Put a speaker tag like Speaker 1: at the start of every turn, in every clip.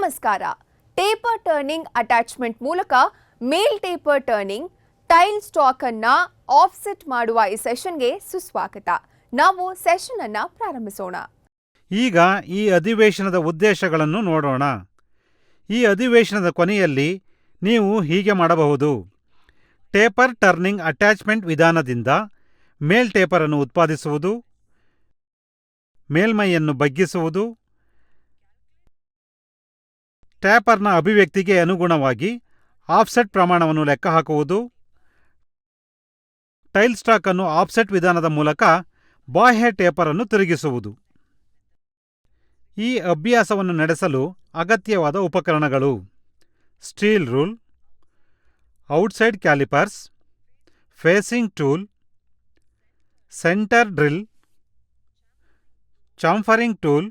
Speaker 1: ನಮಸ್ಕಾರ. Taper turning attachment ಮೂಲಕ ಮೇಲ್ taper turning tail stock ಅನ್ನ ಆಫ್ಸೆಟ್ ಮಾಡುವ ಈ ಸೆಷನ್ಗೆ ಸುಸ್ವಾಗತ. ನಾವು ಸೆಷನ್ ಅನ್ನ ಪ್ರಾರಂಭಿಸೋಣ.
Speaker 2: ಈಗ ಈ ಅಧಿವೇಶನದ ಉದ್ದೇಶಗಳನ್ನು ನೋಡೋಣ. ಈ ಅಧಿವೇಶನದ ಕೊನೆಯಲ್ಲಿ ನೀವು ಹೀಗೆ ಮಾಡಬಹುದು. ಟೇಪರ್ ಟರ್ನಿಂಗ್ ಅಟ್ಯಾಚ್ಮೆಂಟ್ ವಿಧಾನದಿಂದ ಮೇಲ್ ಟೇಪರ್ ಅನ್ನು ಉತ್ಪಾದಿಸುವುದು, ಮೇಲ್ಮೈಯನ್ನು ಬಗ್ಗಿಸುವುದು, ಟೇಪರ್ನ ಅಭಿವ್ಯಕ್ತಿಗೆ ಅನುಗುಣವಾಗಿ ಆಫ್ಸೆಟ್ ಪ್ರಮಾಣವನ್ನು ಲೆಕ್ಕಹಾಕುವುದು, ಟೈಲ್ ಸ್ಟಾಕ್ ಅನ್ನು ಆಫ್ಸೆಟ್ ವಿಧಾನದ ಮೂಲಕ ಬಾಹ್ಯ ಟೇಪರ್ ಅನ್ನು ತಿರುಗಿಸುವುದು. ಈ ಅಭ್ಯಾಸವನ್ನು ನಡೆಸಲು ಅಗತ್ಯವಾದ ಉಪಕರಣಗಳು: steel rule, outside callipers, facing tool, centre drill, chamfering tool,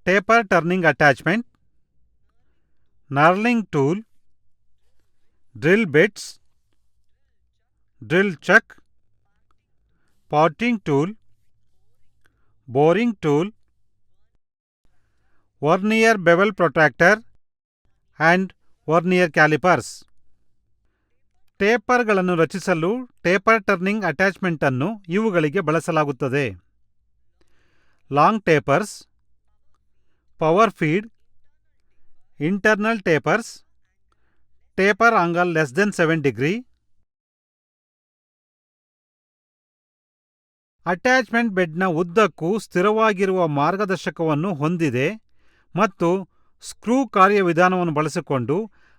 Speaker 2: taper turning attachment, knurling tool, drill bits, drill chuck, parting tool, boring tool, vernier bevel protractor and vernier callipers. ಟೇಪರ್ಗಳನ್ನು ರಚಿಸಲು ಟೇಪರ್ ಟರ್ನಿಂಗ್ ಅಟ್ಯಾಚ್ಮೆಂಟ್ ಅನ್ನು ಇವುಗಳಿಗೆ ಬಳಸಲಾಗುತ್ತದೆ: long tapers, power feed, internal tapers, taper angle less than 7 degree. Attachment ಬೆಡ್ನ ಉದ್ದಕ್ಕೂ ಸ್ಥಿರವಾಗಿರುವ ಮಾರ್ಗದರ್ಶಕವನ್ನು ಹೊಂದಿದೆ ಮತ್ತು ಸ್ಕ್ರೂ ಕಾರ್ಯವಿಧಾನವನ್ನು ಬಳಸಿಕೊಂಡು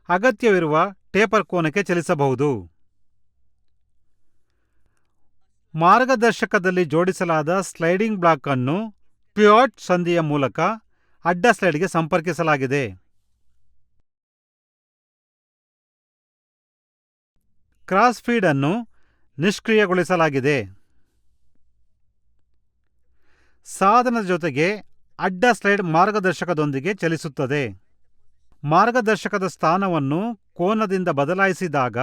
Speaker 2: ಅಗತ್ಯವಿರುವ ಟೇಪರ್ ಕೋನಕ್ಕೆ ಚಲಿಸಬಹುದು. ಮಾರ್ಗದರ್ಶಕದಲ್ಲಿ ಜೋಡಿಸಲಾದ ಸ್ಲೈಡಿಂಗ್ ಬ್ಲಾಕ್ ಅನ್ನು ಪಿವೋಟ್ ಸಂದಿಯ ಮೂಲಕ ಅಡ್ಡ ಸ್ಲೈಡ್ಗೆ ಸಂಪರ್ಕಿಸಲಾಗಿದೆ. ಕ್ರಾಸ್ ಫೀಡ್ ಅನ್ನು ನಿಷ್ಕ್ರಿಯಗೊಳಿಸಲಾಗಿದೆ. ಸಾಧನದ ಜೊತೆಗೆ ಅಡ್ಡ ಸ್ಲೈಡ್ ಮಾರ್ಗದರ್ಶಕದೊಂದಿಗೆ ಚಲಿಸುತ್ತದೆ. ಮಾರ್ಗದರ್ಶಕದ ಸ್ಥಾನವನ್ನು ಕೋನದಿಂದ ಬದಲಾಯಿಸಿದಾಗ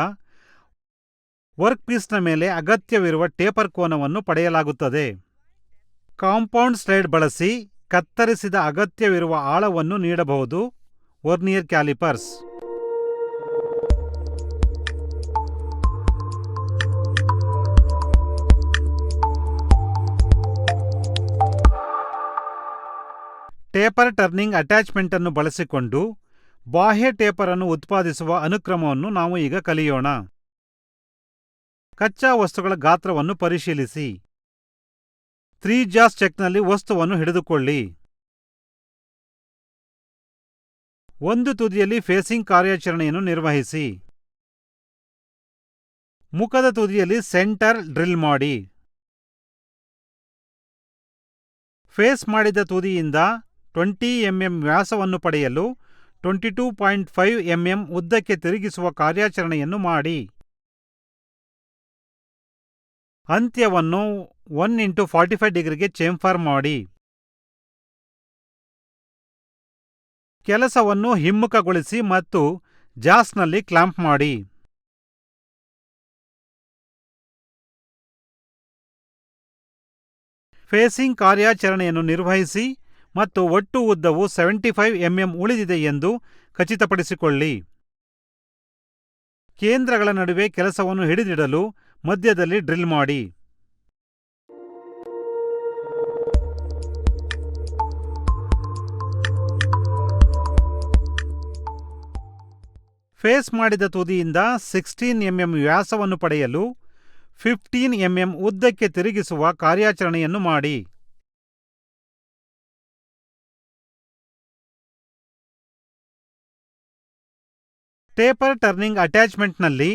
Speaker 2: ವರ್ಕ್ಪೀಸ್ನ ಮೇಲೆ ಅಗತ್ಯವಿರುವ ಟೇಪರ್ ಕೋನವನ್ನು ಪಡೆಯಲಾಗುತ್ತದೆ. ಕಾಂಪೌಂಡ್ ಸ್ಲೈಡ್ ಬಳಸಿ ಕತ್ತರಿಸಿದ ಅಗತ್ಯವಿರುವ ಆಳವನ್ನು ನೀಡಬಹುದು. Vernier callipers taper turning attachment ಅನ್ನು ಬಳಸಿಕೊಂಡು ಬಾಹ್ಯ ಟೇಪರ್ ಅನ್ನು ಉತ್ಪಾದಿಸುವ ಅನುಕ್ರಮವನ್ನು ನಾವು ಈಗ ಕಲಿಯೋಣ. ಕಚ್ಚಾ ವಸ್ತುಗಳ ಗಾತ್ರವನ್ನು ಪರಿಶೀಲಿಸಿ. 3 ಜಾಸ್ ಚೆಕ್ನಲ್ಲಿ ವಸ್ತುವನ್ನು ಹಿಡಿದುಕೊಳ್ಳಿ. ಒಂದು ತುದಿಯಲ್ಲಿ ಫೇಸಿಂಗ್ ಕಾರ್ಯಾಚರಣೆಯನ್ನು ನಿರ್ವಹಿಸಿ. ಮುಖದ ತುದಿಯಲ್ಲಿ ಸೆಂಟರ್ ಡ್ರಿಲ್ ಮಾಡಿ. ಫೇಸ್ ಮಾಡಿದ ತುದಿಯಿಂದ 20 mm ವ್ಯಾಸವನ್ನು ಪಡೆಯಲು 22.5 mm ಉದ್ದಕ್ಕೆ ತಿರುಗಿಸುವ ಕಾರ್ಯಾಚರಣೆಯನ್ನು ಮಾಡಿ. ಅಂತ್ಯವನ್ನು 1x45 ಡಿಗ್ರಿಗೆ ಚೇಂಫರ್ ಮಾಡಿ. ಕೆಲಸವನ್ನು ಹಿಮ್ಮುಖಗೊಳಿಸಿ ಮತ್ತು ಜಾಸ್ನಲ್ಲಿ ಕ್ಲಾಂಪ್ ಮಾಡಿ. ಫೇಸಿಂಗ್ ಕಾರ್ಯಾಚರಣೆಯನ್ನು ನಿರ್ವಹಿಸಿ ಮತ್ತು ಒಟ್ಟು ಉದ್ದವು 75 mm ಉಳಿದಿದೆ ಎಂದು ಖಚಿತಪಡಿಸಿಕೊಳ್ಳಿ. ಕೇಂದ್ರಗಳ ನಡುವೆ ಕೆಲಸವನ್ನು ಹಿಡಿದಿಡಲು ಮಧ್ಯದಲ್ಲಿ ಡ್ರಿಲ್ ಮಾಡಿ. ಫೇಸ್ ಮಾಡಿದ ತುದಿಯಿಂದ 16 mm ವ್ಯಾಸವನ್ನು ಪಡೆಯಲು 15 mm ಉದ್ದಕ್ಕೆ ತಿರುಗಿಸುವ ಕಾರ್ಯಾಚರಣೆಯನ್ನು ಮಾಡಿ. ಟೇಪರ್ ಟರ್ನಿಂಗ್ ಅಟ್ಯಾಚ್ಮೆಂಟ್ನಲ್ಲಿ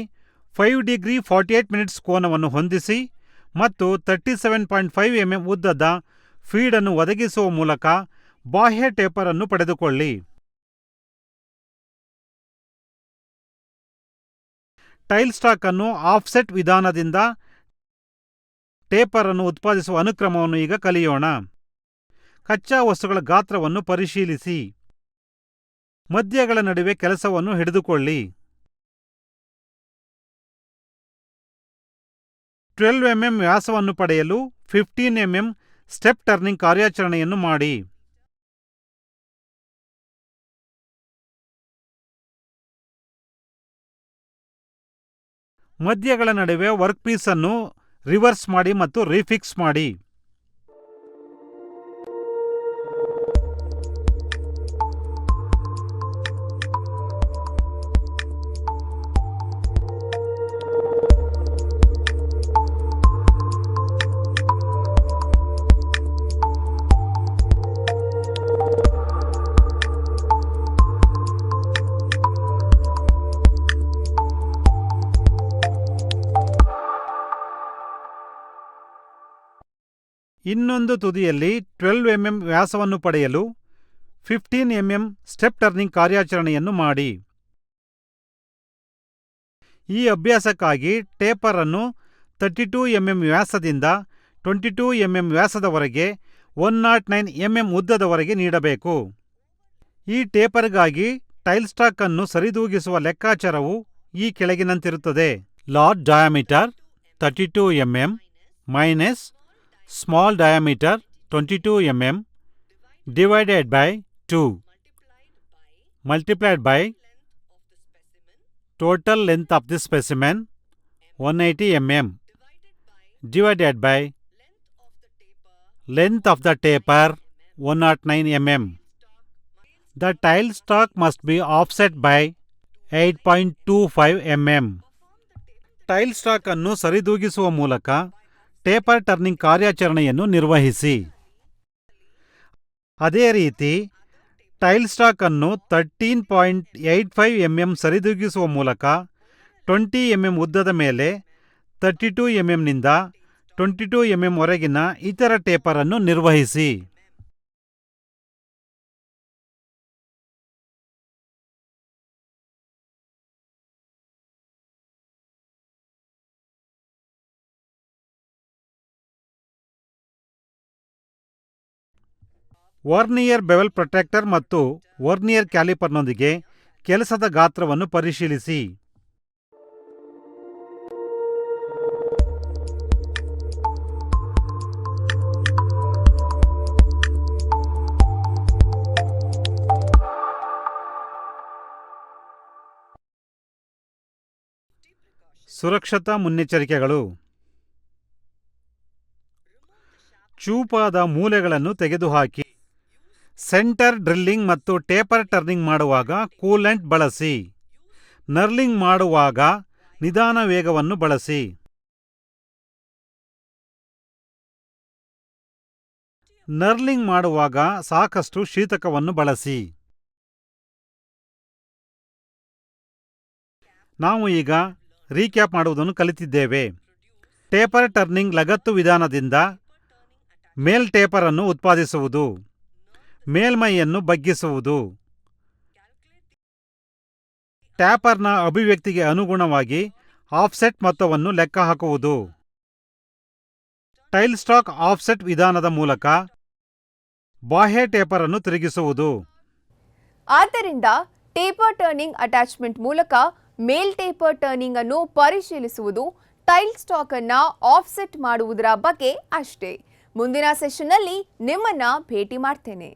Speaker 2: 5 ಡಿಗ್ರಿ 48 ಮಿನಿಟ್ಸ್ ಕೋನವನ್ನು ಹೊಂದಿಸಿ ಮತ್ತು 37.5 mm ಉದ್ದದ ಫೀಡ್ ಅನ್ನು ಒದಗಿಸುವ ಮೂಲಕ ಬಾಹ್ಯ ಟೇಪರ್ ಅನ್ನು ಪಡೆದುಕೊಳ್ಳಿ. ಟೈಲ್ ಸ್ಟಾಕ್ ಅನ್ನು ಆಫ್ಸೆಟ್ ವಿಧಾನದಿಂದ ಟೇಪರ್ ಅನ್ನು ಉತ್ಪಾದಿಸುವ ಅನುಕ್ರಮವನ್ನು ಈಗ ಕಲಿಯೋಣ. ಕಚ್ಚಾ ವಸ್ತುಗಳ ಗಾತ್ರವನ್ನು ಪರಿಶೀಲಿಸಿ. ಮಧ್ಯಗಳ ನಡುವೆ ಕೆಲಸವನ್ನು ಹಿಡಿದುಕೊಳ್ಳಿ. 12 mm ವ್ಯಾಸವನ್ನು ಪಡೆಯಲು 15 mm ಸ್ಟೆಪ್ ಟರ್ನಿಂಗ್ ಕಾರ್ಯಾಚರಣೆಯನ್ನು ಮಾಡಿ. ಮಧ್ಯಗಳ ನಡುವೆ ವರ್ಕ್ ಪೀಸನ್ನು ರಿವರ್ಸ್ ಮಾಡಿ ಮತ್ತು ರೀಫಿಕ್ಸ್ ಮಾಡಿ. ಇನ್ನೊಂದು ತುದಿಯಲ್ಲಿ 12 mm ವ್ಯಾಸವನ್ನು ಪಡೆಯಲು 15 mm ಸ್ಟೆಪ್ ಟರ್ನಿಂಗ್ ಕಾರ್ಯಾಚರಣೆಯನ್ನು ಮಾಡಿ. ಈ ಅಭ್ಯಾಸಕ್ಕಾಗಿ ಟೇಪರ್ ಅನ್ನು 32 mm ವ್ಯಾಸದಿಂದ 22 mm ವ್ಯಾಸದವರೆಗೆ 109 mm ಉದ್ದದವರೆಗೆ ನೀಡಬೇಕು. ಈ ಟೇಪರ್ಗಾಗಿ ಟೈಲ್ ಸ್ಟಾಕ್ ಅನ್ನು ಸರಿದೂಗಿಸುವ ಲೆಕ್ಕಾಚಾರವು ಈ ಕೆಳಗಿನಂತಿರುತ್ತದೆ. Large diameter 32 mm minus small diameter 22 mm divided by 2 multiplied by total length of the specimen 180 mm divided by length of the taper 109 mm. The tile stock must be offset by 8.25 mm. Tail stock ಅನ್ನು ಸರಿದೂಗಿಸುವ ಮೂಲಕ taper turning ಕಾರ್ಯಾಚರಣೆಯನ್ನು ನಿರ್ವಹಿಸಿ. ಅದೇ ರೀತಿ tail stock ಅನ್ನು 13.85 mm ಸರಿದೂಗಿಸುವ ಮೂಲಕ 20 mm ಉದ್ದದ ಮೇಲೆ 32 mm ನಿಂದ 22 mm ವರೆಗಿನ ಇತರ ಟೇಪರ್ ಅನ್ನು ನಿರ್ವಹಿಸಿ. ವರ್ನಿಯರ್ ಬೆವೆಲ್ ಪ್ರೊಟ್ರಾಕ್ಟರ್ ಮತ್ತು ವರ್ನಿಯರ್ ಕ್ಯಾಲಿಪರ್ನೊಂದಿಗೆ ಕೆಲಸದ ಗಾತ್ರವನ್ನು ಪರಿಶೀಲಿಸಿ. ಸುರಕ್ಷತಾ ಮುನ್ನೆಚ್ಚರಿಕೆಗಳು. ಚೂಪಾದ ಮೂಲೆಗಳನ್ನು ತೆಗೆದುಹಾಕಿ. ಸೆಂಟರ್ ಡ್ರಿಲ್ಲಿಂಗ್ ಮತ್ತು ಟೇಪರ್ ಟರ್ನಿಂಗ್ ಮಾಡುವಾಗ ಕೂಲೆಂಟ್ ಬಳಸಿ. ನರ್ಲಿಂಗ್ ಮಾಡುವಾಗ ನಿಧಾನ ವೇಗವನ್ನು ಬಳಸಿ. ನರ್ಲಿಂಗ್ ಮಾಡುವಾಗ ಸಾಕಷ್ಟು ಶೀತಕವನ್ನು ಬಳಸಿ. ನಾವು ಈಗ ರೀಕ್ಯಾಪ್ ಮಾಡುವುದನ್ನು ಕಲಿತಿದ್ದೇವೆ. ಟೇಪರ್ ಟರ್ನಿಂಗ್ ಲಗತ್ತು ವಿಧಾನದಿಂದ ಮೇಲ್ ಟೇಪರ್ ಅನ್ನು ಉತ್ಪಾದಿಸುವುದು, ಮೇಲ್ಮೈಯನ್ನು ಬಗ್ಗಿಸುವುದು, ಟ್ಯಾಪರ್ನ ಅಭಿವ್ಯಕ್ತಿಗೆ ಅನುಗುಣವಾಗಿ ಆಫ್ಸೆಟ್ ಮೊತ್ತವನ್ನು ಲೆಕ್ಕಹಾಕುವುದು, ಟೈಲ್ ಸ್ಟಾಕ್ ಆಫ್ಸೆಟ್ ವಿಧಾನದ ಮೂಲಕ ಬಾಹ್ಯ ಟೇಪರ್ ಅನ್ನು ತಿರುಗಿಸುವುದು.
Speaker 1: ಆದ್ದರಿಂದ ಟೇಪರ್ ಟರ್ನಿಂಗ್ ಅಟ್ಯಾಚ್ಮೆಂಟ್ ಮೂಲಕ ಮೇಲ್ ಟೇಪರ್ ಟರ್ನಿಂಗ್ ಅನ್ನು ಪರಿಶೀಲಿಸುವುದು ಟೈಲ್ ಸ್ಟಾಕ್ ಅನ್ನ ಆಫ್ಸೆಟ್ ಮಾಡುವುದರ ಬಗ್ಗೆ ಅಷ್ಟೇ. ಮುಂದಿನ ಸೆಷನ್ನಲ್ಲಿ ನಿಮ್ಮನ್ನ ಭೇಟಿ ಮಾಡ್ತೇನೆ.